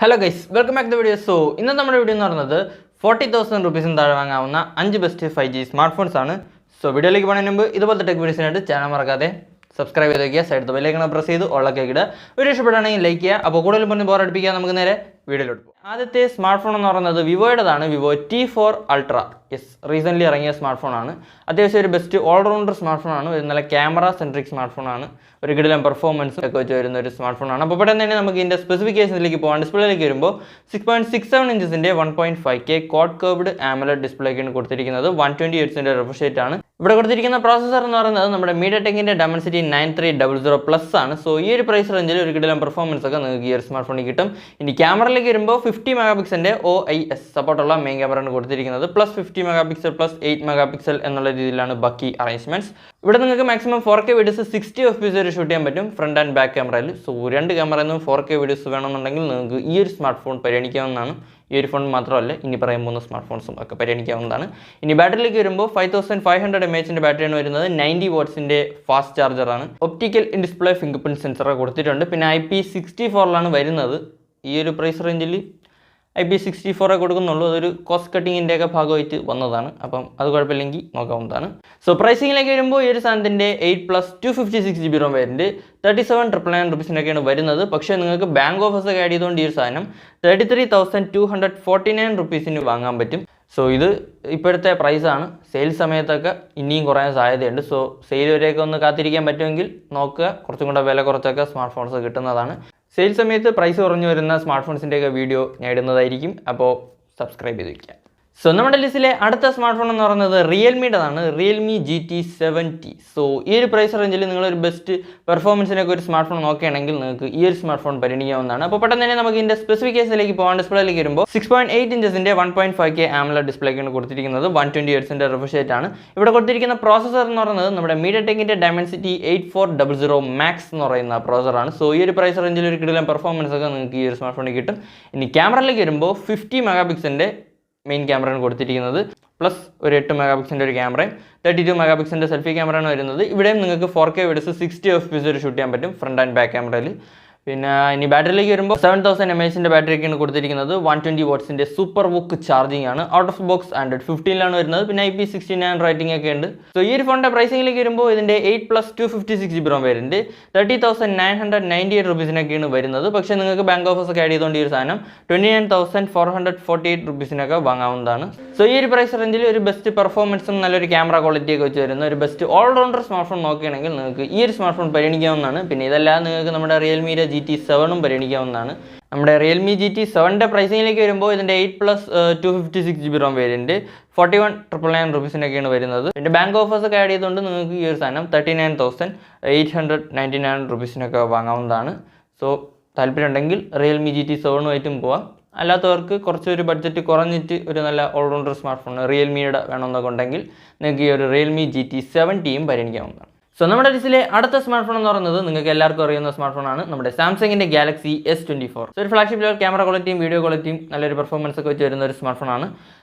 Hello guys, welcome back to the video. So, in the video is 40,000 rupees in the 5 best 5G smartphones. So, video like one number, this is the tech video channel. Subscribe to the side, the bell icon press ചെയ്തു all ഒക്കെ ഇടുക. Video ഇഷ്ടപ്പെട്ടാണെങ്കിൽ like ചെയ്യുക. അപ്പോൾ കൂടുതൽ പറഞ്ഞ് ബോറടിപ്പിക്കാൻ നമുക്ക് നേരെ വീഡിയോയിലോട്ട് പോകാം. ആദ്യത്തെ സ്മാർട്ട്ഫോൺ എന്ന് പറയുന്നത് വിവോയുടേതാണ്. Vivo T4 Ultra. Yes, recently ഇറങ്ങിയ സ്മാർട്ട്ഫോൺ ആണ്. അത്യാവശ്യം ഒരു ബെസ്റ്റ് ഓൾറൗണ്ടർ സ്മാർട്ട്ഫോൺ ആണ്. ഒരു നല്ല ക്യാമറ സെൻട്രിക് സ്മാർട്ട്ഫോൺ ആണ്. ഒരു കിടിലൻ പെർഫോമൻസ് ഒക്കെ വെച്ച് വരുന്ന ഒരു സ്മാർട്ട്ഫോൺ ആണ്. അപ്പോൾ പെട്ടെന്ന് തന്നെ നമുക്ക് ഇതിൻ്റെ സ്പെസിഫിക്കേഷനിലേക്ക് പോകാം. ഡിസ്പ്ലേയിലേക്ക് വരുമ്പോൾ 6.67 ഇഞ്ചസിൻ്റെ 1.5K കോഡ് കർവ്ഡ് ആമോലെഡ് ഡിസ്പ്ലേക്കാണ് കൊടുത്തിരിക്കുന്നത്. 120 ഹെർട്സിൻ്റെ റിഫ്രഷ് റേറ്റ് ആണ്. ഇവിടെ കൊടുത്തിരിക്കുന്ന പ്രോസസ്സർ എന്ന് പറയുന്നത് നമ്മുടെ MediaTekന്റെ Dimensity 9300 പ്ലസ് ആണ്. സോ ഈ ഒരു പ്രൈസ് റേഞ്ചിൽ ഒരു കിടിലൻ പെർഫോമൻസ് ഒക്കെ നിങ്ങൾക്ക് ഈ ഒരു സ്മാർട്ട്ഫോണിൽ കിട്ടും. ഇനി ക്യാമറയിലേക്ക് വരുമ്പോൾ 50 മെഗാപിക്സലിൻ്റെ OIS സപ്പോർട്ടുള്ള മെയിൻ ക്യാമറയാണ് കൊടുത്തിരിക്കുന്നത്. പ്ലസ് 50 മെഗാപിക്സൽ പ്ലസ് 8 മെഗാപിക്സൽ എന്നുള്ള രീതിയിലാണ് ബാക്കി അറേഞ്ച്മെന്റ്സ്. ഇവിടെ നിങ്ങൾക്ക് മാക്സിമം 4K വീഡിയോസ് 60 FPS വരെ ഷൂട്ട് ചെയ്യാൻ പറ്റും ഫ്രണ്ട് ആൻഡ് ബാക്ക് ക്യാമറയിൽ. സോ രണ്ട് ക്യാമറയിൽ നിന്നും 4K വീഡിയോസ് വേണമെന്നുണ്ടെങ്കിൽ നിങ്ങൾക്ക് ഈ ഒരു സ്മാർട്ട് ഫോൺ പരിഗണിക്കാവുന്നതാണ്. ഈ ഒരു ഫോൺ മാത്രമല്ല, ഇനി പറയാൻ പോകുന്ന സ്മാർട്ട് ഫോൺസും ഒക്കെ പരിഗണിക്കാവുന്നതാണ്. ഇനി ബാറ്ററിയിലേക്ക് വരുമ്പോൾ 5500 mAh ബാറ്ററിയാണ് വരുന്നത്. 90 വാട്ട്സിൻ്റെ ഫാസ്റ്റ് ചാർജറാണ്. Optical in display fingerprint sensor കൊടുത്തിട്ടുണ്ട്. പിന്നെ IP64 വരുന്നത്. ഈ ഒരു പ്രൈസ് റേഞ്ചിൽ IP64 കൊടുക്കുന്നുള്ളൂ. അതൊരു കോസ്റ്റ് കട്ടിങ്ങിൻ്റെ ഒക്കെ ഭാഗമായിട്ട് വന്നതാണ്. അപ്പം അത് കുഴപ്പമില്ലെങ്കിൽ നോക്കാവുന്നതാണ്. സോ പ്രൈസിങ്ങിലേക്ക് വരുമ്പോൾ ഈ ഒരു സാധനത്തിൻ്റെ 8+ 256GB ROM വേരിയൻറ്റ് 37,999 rupees വരുന്നത്. പക്ഷേ നിങ്ങൾക്ക് ബാങ്ക് ഓഫേഴ്സ് ഒക്കെ ആഡ് ചെയ്തുകൊണ്ട് ഈ ഒരു സാധനം 33,249 rupees വാങ്ങാൻ പറ്റും. സോ ഇത് ഇപ്പോഴത്തെ പ്രൈസാണ്. സെയിൽ സമയത്തൊക്കെ ഇനിയും കുറയാൻ സാധ്യതയുണ്ട്. സോ സെയിൽ വരെയൊക്കെ ഒന്ന് കാത്തിരിക്കാൻ പറ്റുമെങ്കിൽ നോക്കുക. കുറച്ചും കൂടെ വില കുറച്ചൊക്കെ സ്മാർട്ട് ഫോൺസ് കിട്ടുന്നതാണ്. സെയിൽ സമയത്ത് പ്രൈസ് കുറഞ്ഞു വരുന്ന സ്മാർട്ട് ഫോൺസിൻ്റെയൊക്കെ വീഡിയോ ഞാൻ ഇടുന്നതായിരിക്കും. അപ്പോൾ സബ്സ്ക്രൈബ് ചെയ്ത് വയ്ക്കുക. സോ നമ്മുടെ ലിസ്റ്റിലെ അടുത്ത സ്മാർട്ട് ഫോൺ എന്ന് പറയുന്നത് റിയൽമിയുടേതാണ്. Realme GT70. സോ ഈ ഒരു പ്രൈസ് റേഞ്ചിൽ നിങ്ങളൊരു ബെസ്റ്റ് പെർഫോമൻസിനൊക്കെ ഒരു സ്മാർട്ട് ഫോൺ നോക്കുകയാണെങ്കിൽ നിങ്ങൾക്ക് ഈ ഒരു സ്മാർട്ട് ഫോൺ പരിഗണിക്കാവുന്നതാണ്. അപ്പോൾ പെട്ടെന്ന് തന്നെ നമുക്ക് ഇതിൻ്റെ സ്പെസിഫിക്കേഷനിലേക്ക് പോകാൻ. ഡിസ്പ്ലേയിലേക്ക് വരുമ്പോൾ 6.8 ഇഞ്ചസിൻ്റെ 1.5K AMOLED ഡിസ്പ്ലേക്കാണ് കൊടുത്തിരിക്കുന്നത്. 120 ഹെർട്സിൻ്റെ റിഫ്രഷ് റേറ്റ് ആണ്. ഇവിടെ കൊടുത്തിരിക്കുന്ന പ്രോസസ്സർ എന്ന് പറയുന്നത് നമ്മുടെ MediaTekന്റെ Dimensity 8400 Max എന്ന് പറയുന്ന പ്രോസസ്സറാണ്. സോ ഈ ഒരു പ്രൈസ് റേഞ്ചിൽ ഒരു കിടിലൻ പെർഫോമൻസ് ഒക്കെ നിങ്ങൾക്ക് ഈ ഒരു സ്മാർട്ട് ഫോണിൽ കിട്ടും. ഇനി ക്യാമറയിലേക്ക് വരുമ്പോൾ 50 മെഗാപിക്സലിൻ്റെ മെയിൻ ക്യാമറയാണ് കൊടുത്തിരിക്കുന്നത്. പ്ലസ് ഒരു 8 മെഗാപിക്സലിൻ്റെ ഒരു ക്യാമറയും 32 മെഗാപിക്സലിൻ്റെ സെൽഫി ക്യാമറയാണ് വരുന്നത്. ഇവിടെയും നിങ്ങൾക്ക് 4K വീഡിയോസ് 60 FPS വരെ ഷൂട്ട് ചെയ്യാൻ പറ്റും ഫ്രണ്ട് ആൻഡ് ബാക്ക് ക്യാമറയിൽ. പിന്നെ ഇനി ബാറ്ററിയിലേക്ക് വരുമ്പോൾ 7000 mAh ബാറ്ററിയൊക്കെയാണ് കൊടുത്തിരിക്കുന്നത്. 120 വാട്ട്സിൻ്റെ സൂപ്പർ വുക്ക് ചാർജിങ് ആണ്. ഔട്ട് ഓഫ് ബോക്സ് Android 15 വരുന്നത്. പിന്നെ IP69 റേറ്റിംഗ് ഒക്കെ ഉണ്ട്. സോ ഈ ഒരു ഫോണിൻ്റെ പ്രൈസിങ്ങിലേക്ക് വരുമ്പോൾ ഇതിൻ്റെ 8+ 256GB ROM വേരിയൻറ്റ് 30,998 rupees വരുന്നത്. പക്ഷേ നിങ്ങൾക്ക് ബാങ്ക് ഓഫേഴ്സ് ഒക്കെ ആഡ് ചെയ്തുകൊണ്ട് ഈ ഒരു സാധനം 29,448 rupees വാങ്ങാവുന്നതാണ്. സോ ഈ ഒരു പ്രൈസ് റേഞ്ചിൽ ഒരു ബെസ്റ്റ് പെർഫോമൻസും നല്ലൊരു ക്യാമറ ക്വാളിറ്റിയൊക്കെ വെച്ച് വരുന്ന ഒരു ബെസ്റ്റ് ഓൾറൗണ്ടർ സ്മാർട്ട് ഫോൺ നോക്കുകയാണെങ്കിൽ നിങ്ങൾക്ക് ഈ ഒരു സ്മാർട്ട് ഫോൺ പരിഗണിക്കാവുന്നതാണ്. പിന്നെ ഇതെല്ലാം നിങ്ങൾക്ക് നമ്മുടെ റിയൽമിയുടെ GT7 പരിഗണിക്കാവുന്നതാണ്. നമ്മുടെ റിയൽമി GT7 പ്രൈസിങ്ങിലേക്ക് വരുമ്പോൾ ഇതിൻ്റെ 8+ 256GB ROM വേരിയൻറ്റ് 41,999 rupees വരുന്നത്. പിന്നെ ബാങ്ക് ഓഫേഴ്സ് ഒക്കെ ആഡ് ചെയ്തുകൊണ്ട് നിങ്ങൾക്ക് ഈ ഒരു സാധനം 39,899 rupees വാങ്ങാവുന്നതാണ്. സോ താല്പര്യം ഉണ്ടെങ്കിൽ റിയൽമി GT7 പോവാം. അല്ലാത്തവർക്ക് കുറച്ചൊരു ബഡ്ജറ്റ് കുറഞ്ഞിട്ട് ഒരു നല്ല ഓൾറൗണ്ടർ സ്മാർട്ട് ഫോൺ റിയൽമിയുടെ വേണമെന്നൊക്കെ ഉണ്ടെങ്കിൽ നിങ്ങൾക്ക് ഈ ഒരു റിയൽമി GT70 പരിഗണിക്കാവുന്നതാണ്. സോ നമ്മുടെ ലിസ്റ്റിലെ അടുത്ത സ്മാർട്ട് ഫോൺ എന്ന് പറയുന്നത് നിങ്ങൾക്ക് എല്ലാവർക്കും അറിയുന്ന സ്മാർട്ട് ഫോണാണ്. നമ്മുടെ സാംസങ്ങിൻ്റെ Galaxy S24. സോ ഒരു ഫ്ലാഗ്ഷിപ്പ് ലെവൽ ക്യാമറ ക്വാളിറ്റിയും വീഡിയോ ക്വാളിറ്റിയും നല്ലൊരു പെർഫോമൻസ് ഒക്കെ വെച്ച് വരുന്ന ഒരു സ്മാർട്ട് ഫോണാണ്.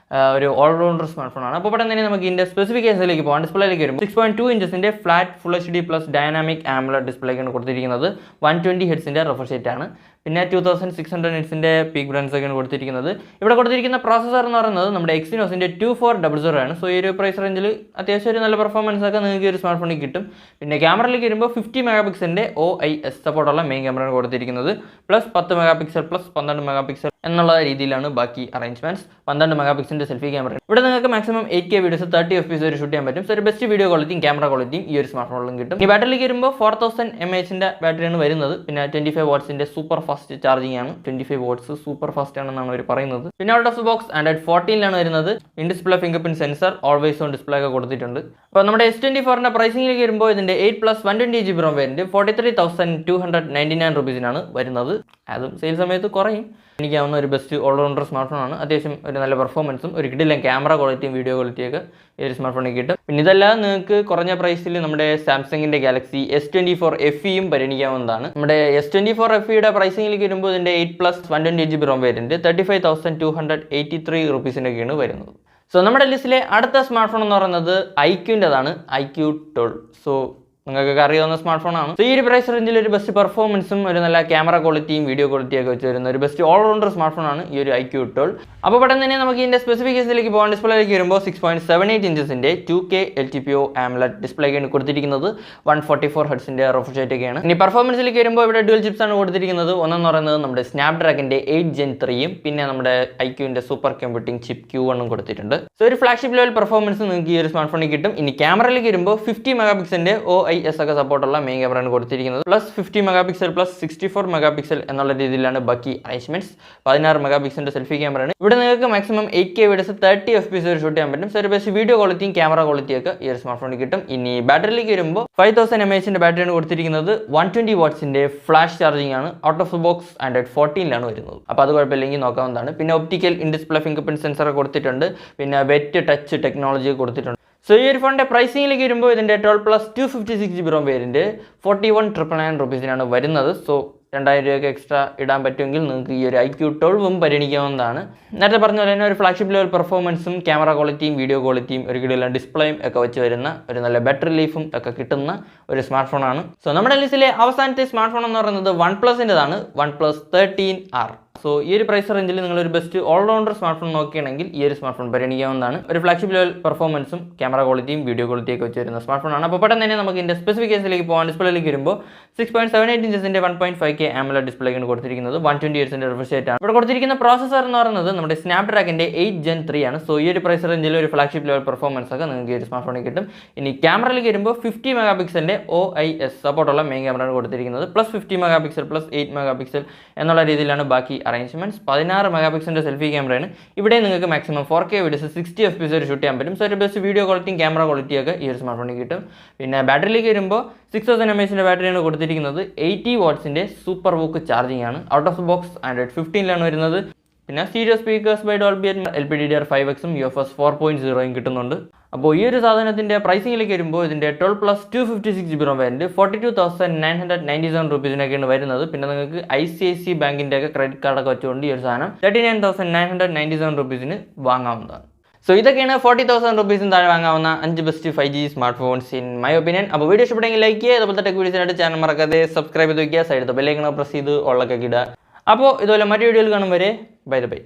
ഒരു ഓൾറൗണ്ടർ സ്മാർട്ട് ഫോണാണ്. അപ്പോൾ പെട്ടെന്ന് തന്നെ നമുക്ക് ഇതിൻ്റെ സ്പെസിഫിക്കേഷനിലേക്ക് പോകാം. ഡിസ്പ്ലേയിലേക്ക് വരുമ്പോൾ 6.2 ഇഞ്ചസിൻ്റെ flat full HD plus dynamic AMOLED ഡിസ്പ്ലേക്കാണ് കൊടുത്തിരിക്കുന്നത്. 120 ഹെർട്സിൻ്റെ റിഫ്രഷ് റേറ്റ് ആണ്. പിന്നെ 2600 nitsൻ്റെ പീക്ക് ബ്രൈറ്റ്നസ് ഒക്കെയാണ് കൊടുത്തിരിക്കുന്നത്. ഇവിടെ കൊടുത്തിരിക്കുന്ന പ്രോസസ്സർ എന്ന് പറയുന്നത് നമ്മുടെ Exynosന്റെ 2400 ആണ്. സോ ഈ ഒരു പ്രൈസ് റേഞ്ചിൽ അത്യാവശ്യം ഒരു നല്ല പെർഫോമൻസ് ഒക്കെ നിങ്ങൾക്ക് ഒരു സ്മാർട്ട് ഫോണിൽ കിട്ടും. പിന്നെ ക്യാമറയിലേക്ക് വരുമ്പോൾ 50 മെഗാപിക്സലിൻ്റെ OIS സപ്പോർട്ടുള്ള മെയിൻ ക്യാമറയാണ് കൊടുത്തിരിക്കുന്നത്. പ്ലസ് 10 മെഗാപിക്സൽ പ്ലസ് 12 മെഗാപിക്സൽ എന്നുള്ള രീതിയിലാണ് ബാക്കി അറേഞ്ച്മെന്റ്സ്. 12 മെഗാപിക്സലിൻ്റെ selfie camera. ഇവിടെ നിങ്ങൾക്ക് മാക്സിമം 8K വീഡിയോസ് 30 FPS വരെ ഷൂട്ട് ചെയ്യാൻ പറ്റും. സോ ഒരു ബെസ്റ്റ് വീഡിയോ ക്വാളിറ്റിയും ക്യാമറ ക്വാളിറ്റിയും ഈ ഒരു സ്മാർട്ട് ഫോണിലും കിട്ടും. ഈ ബാറ്ററിയിലേക്ക് വരുമ്പോൾ 4000 mAh ബാറ്ററിയാണ് വരുന്നത്. പിന്നെ 25 വാട്ട്സിൻ്റെ സൂപ്പർ ഫാസ്റ്റ് ചാർജിങ് ആണ്. 25 വാട്ട്സ് സൂപ്പർ ഫാസ്റ്റ് ആണെന്നാണ് അവർ പറയുന്നത്. പിന്നെ ഔട്ട് ഓഫ് ബോക്സ് Android 14 വരുന്നത്. In display finger print sensor always on display ഒക്കെ കൊടുത്തിട്ടുണ്ട്. അപ്പോൾ നമ്മുടെ S24 പ്രൈസിങ്ങിലേക്ക് വരുമ്പോൾ ഇതിൻ്റെ 8+ 120GB ROM വേരിയൻറ്റ് 43,299 rupees വരുന്നത്. അതും സെയിൽ സമയത്ത് കുറയും. എനിക്കാവുന്ന ഒരു ബെസ്റ്റ് ഓൾറൗണ്ടർ സ്മാർട്ട് ഫോണാണ്. അത്യാവശ്യം ഒരു നല്ല പെർഫോമൻസും ഒരു കിടിലൻ ക്യാമറ ക്വാളിറ്റിയും വീഡിയോ ക്വാളിറ്റിയൊക്കെ ഈ ഒരു സ്മാർട്ട് ഫോണിൽ കിട്ടും. പിന്നെ ഇതെല്ലാം നിങ്ങൾക്ക് കുറഞ്ഞ പ്രൈസിൽ നമ്മുടെ സാംസങ്ങിൻ്റെ Galaxy S24 FE പരിഗണിക്കാവുന്നതാണ്. നമ്മുടെ S24 FEയുടെ പ്രൈസിങ്ങിലേക്ക് വരുമ്പോൾ ഇതിൻ്റെ 8+ 120GB ROM വേരിയൻറ്റ് 35,283 rupees വരുന്നത്. സോ നമ്മുടെ ലിസ്റ്റിലെ അടുത്ത സ്മാർട്ട് ഫോൺ എന്ന് പറയുന്നത് iQൻ്റെതാണ്. iQ 12. സോ നിങ്ങൾക്കൊക്കെ അറിയാവുന്ന സ്മാർട്ട് ഫോണാണ്. സോ ഈ ഒരു പ്രൈസ് റേഞ്ചിൽ ഒരു ബെസ്റ്റ് പെർഫോമൻസും ഒരു നല്ല ക്യാമറ ക്വാളിറ്റിയും വീഡിയോ ക്വാളിറ്റിയൊക്കെ വെച്ച് വരുന്ന ഒരു ബെസ്റ്റ് ഓൾറൗണ്ടർ സ്മാർട്ട് ഫോണാണ് ഈ ഒരു iQOO 12. അപ്പോൾ പെട്ടെന്ന് തന്നെ നമുക്ക് ഇതിൻ്റെ സ്പെസിഫിക്കേഷനിലേക്ക് പോകാൻ ഡിസ്പ്ലേയിലേക്ക് വരുമ്പോൾ 6.78 ഇഞ്ചസിൻ്റെ 2K LTPO AMOLED ഡിസ്പ്ലേക്കാണ് കൊടുത്തിരിക്കുന്നത്. 144 ഹെർട്സിൻ്റെ റിഫ്രഷ് റേറ്റ് ഒക്കെയാണ്. ഇനി പെർഫോമൻസിലേക്ക് വരുമ്പോൾ ഇവിടെ ഡ്യുവൽ ചിപ്സ് ആണ് കൊടുത്തിരിക്കുന്നത്. ഒന്നെന്ന് പറയുന്നത് നമ്മുടെ സ്നാപ്ഡ്രാഗൻ്റെ 8 Gen 3യും പിന്നെ നമ്മുടെ iQOOൻ്റെ സൂപ്പർ കമ്പ്യൂട്ടിംഗ് ചിപ്പ് Q1 കൊടുത്തിട്ടുണ്ട്. സോ ഒരു ഫ്ലാഗ്ഷിപ്പ് ലെവൽ പെർഫോമൻസ് നിങ്ങൾക്ക് ഈ ഒരു സ്മാർട്ട് ഫോണിൽ കിട്ടും. ഇനി ക്യാമറയിലേക്ക് വരുമ്പോൾ 50 മെഗാപിക്സലിൻ്റെ OIS ഒക്കെ സപ്പോർട്ടുള്ള മെയിൻ ക്യാമറയാണ് കൊടുത്തിരിക്കുന്നത്. പ്ലസ് 50 മെഗാപിക്സൽ പ്ലസ് 64 മെഗാപിക്സൽ എന്നുള്ള രീതിയിലാണ് ബാക്കി അറേഞ്ച്മെന്റ്സ്. 16 മെഗാപിക്സലിൻ്റെ സെൽഫി ക്യാമറയാണ്. ഇവിടെ നിങ്ങൾക്ക് മാക്സിമം 8K വീഡിയോസ് 30 FPS വരെ ഷൂട്ട് ചെയ്യാൻ പറ്റും. സോ ഒരു ബെസ്റ്റ് വീഡിയോ ക്വാളിറ്റിയും ക്യാമറ ക്വാളിറ്റിയൊക്കെ ഈ ഒരു സ്മാർട്ട് ഫോണിൽ കിട്ടും. ഇനി ബാറ്ററിയിലേക്ക് വരുമ്പോൾ 5000 mAhന്റെ ബാറ്ററിയാണ് കൊടുത്തിരിക്കുന്നത്. 120 വാട്ട്സിന്റെ ഫ്ലാഷ് ചാർജിംഗ് ആണ്. Out of the box Android 14 വരുന്നത്. അപ്പോൾ അത് കുഴപ്പമില്ലെങ്കിൽ നോക്കാവുന്നതാണ്. പിന്നെ optical in display finger print sensor കൊടുത്തിട്ടുണ്ട്. പിന്നെ വെറ്റ് ടച്ച് ടെക്നോളജി കൊടുത്തിട്ടുണ്ട്. സോ ഈ ഒരു ഫോണിൻ്റെ പ്രൈസിംഗിലേക്ക് വരുമ്പോൾ ഇതിൻ്റെ 12+ 256GB ROM വേരിയൻറ്റ് 41,999 റുപ്പീസിനാണ് വരുന്നത്. സോ 2000 രൂപയൊക്കെ എക്സ്ട്രാ ഇടാൻ പറ്റുമെങ്കിൽ നിങ്ങൾക്ക് ഈ ഒരു iQOO 12 പരിഗണിക്കാവുന്നതാണ്. നേരത്തെ പറഞ്ഞ പോലെ തന്നെ ഒരു ഫ്ലാഗ്ഷിപ്പ് ലെവൽ പെർഫോമൻസും ക്യാമറ ക്വാളിറ്റിയും വീഡിയോ ക്വാളിറ്റിയും ഒരു കിടിലൻ ഡിസ്പ്ലേയും ഒക്കെ വെച്ച് വരുന്ന ഒരു നല്ല ബാറ്ററി ലൈഫും ഒക്കെ കിട്ടുന്ന ഒരു സ്മാർട്ട് ഫോണാണ്. സോ നമ്മുടെ ലിസ്റ്റിലെ അവസാനത്തെ സ്മാർട്ട് ഫോൺ എന്ന് പറയുന്നത് OnePlusൻ്റെതാണ്. OnePlus 13R. സോ ഈ ഒരു പ്രൈസ് റേഞ്ചിൽ നിങ്ങളൊരു ബെസ്റ്റ് ഓൾറൗണ്ടർ സ്മാർട്ട് ഫോൺ നോക്കുകയാണെങ്കിൽ ഈ ഒരു സ്മാർട്ട് ഫോൺ പരിഗണിക്കാവുന്നതാണ്. ഒരു ഫ്ലാഗ്ഷിപ്പ് ലെവൽ പെർഫോമൻസും ക്യാമറ ക്വാളിറ്റിയും വീഡിയോ ക്വാളിറ്റിയൊക്കെ വെച്ച് വരുന്ന സ്മാർട്ട് ഫോണാണ്. അപ്പോൾ പെട്ടെന്ന് തന്നെ നമുക്ക് ഇതിൻ്റെ സ്പെസിഫിക്കേഷനിലേക്ക് പോകാൻ ഡിസ്പ്ലേയിലേക്ക് വരുമ്പോൾ 6.78 ഇഞ്ചസിൻ്റെ 1.5K AMOLED ഡിസ്പ്ലേക്കാണ് കൊടുത്തിരിക്കുന്നത്. 120 ഹെർട്സിൻ്റെ റിഫ്രഷ് റേറ്റ് ആണ്. ഇവിടെ കൊടുത്തിരിക്കുന്ന പ്രോസസ്സർ എന്ന് പറയുന്നത് നമ്മുടെ സ്നാപ്ഡ്രാഗൻ്റെ 8 Gen 3 ആണ്. സോ ഈ ഒരു പ്രൈസ് റേഞ്ചിൽ ഒരു ഫ്ലാഗ്ഷിപ്പ് ലെവൽ പെർഫോമൻസ് ഒക്കെ നിങ്ങൾക്ക് ഈ ഒരു സ്മാർട്ട് ഫോണിൽ കിട്ടും. ഇനി ക്യാമറയിലേക്ക് വരുമ്പോൾ 50 മെഗാപിക്സലിൻ്റെ OIS സപ്പോർട്ടുള്ള മെയിൻ ക്യാമറയാണ് കൊടുത്തിരിക്കുന്നത്. പ്ലസ് 50 മെഗാപിക്സൽ പ്ലസ് 8 മെഗാപിക്സൽ എന്നുള്ള രീതിയിലാണ് ബാക്കി അറേഞ്ച്മെന്റ്സ്. 16 മെഗാപിക്സലിൻ്റെ സെൽഫി ക്യാമറയാണ്. ഇവിടെ നിങ്ങൾക്ക് മാക്സിമം 4K വീഡിയോസ് 60 FPS വരെ ഷൂട്ട് ചെയ്യാൻ പറ്റും. സോ ഒരു ബെസ്റ്റ് വീഡിയോ ക്വാളിറ്റിയും ക്യാമറ ക്വാളിറ്റിയൊക്കെ ഈ ഒരു സ്മാർട്ട് ഫോണിൽ കിട്ടും. പിന്നെ ബാറ്ററിയിലേക്ക് വരുമ്പോൾ 6000 mAhന്റെ ബാറ്ററിയാണ് കൊടുത്തിരിക്കുന്നത്. 80 വാട്ട്സിൻ്റെ സൂപ്പർ വൂക്ക് ചാർജിംഗ് ആണ്. Out of the box Android 15 വരുന്നത്. പിന്നെ സ്റ്റീരിയോ സ്പീക്കേഴ്സ് ബൈ ഡോൾബി LPDDR5Xും UFS 4.0 കിട്ടുന്നുണ്ട്. അപ്പോൾ ഈ ഒരു സാധനത്തിൻ്റെ പ്രൈസിംഗിലേക്ക് വരുമ്പോൾ ഇതിൻ്റെ 12+ 256GB ROM വേരിയൻറ്റ് 42,997 റുപ്പീസിനൊക്കെയാണ് വരുന്നത്. പിന്നെ നിങ്ങൾക്ക് ICICI ബാങ്കിൻ്റെ ഒക്കെ ക്രെഡിറ്റ് കാർഡൊക്കെ വെച്ചുകൊണ്ട് ഈ ഒരു സാധനം 39,997 റുപ്പീസിന് വാങ്ങാവുന്നതാണ്. സോ ഇതൊക്കെയാണ് 40,000 റുപ്പീസിന് താഴെ വാങ്ങാവുന്ന 5 best 5G smart phones in my opinion. അപ്പോൾ വീഡിയോ ഇഷ്ടപ്പെടുമെങ്കിൽ ലൈക്ക് ചെയ്യുക. അതുപോലെ ടെക് വീഡിയോസിനായിട്ട് ചാനൽ മറക്കാതെ സബ്സ്ക്രൈബ് ചെയ്ത് വയ്ക്കുക. സൈഡിൽ ബെല്ലൈക്കൺ പ്രസ് ചെയ്ത് ഓളൊക്കെ ഇടുക. അപ്പോൾ ഇതുപോലെ മറ്റു വീഡിയോയിൽ കാണും വരെ ബൈ.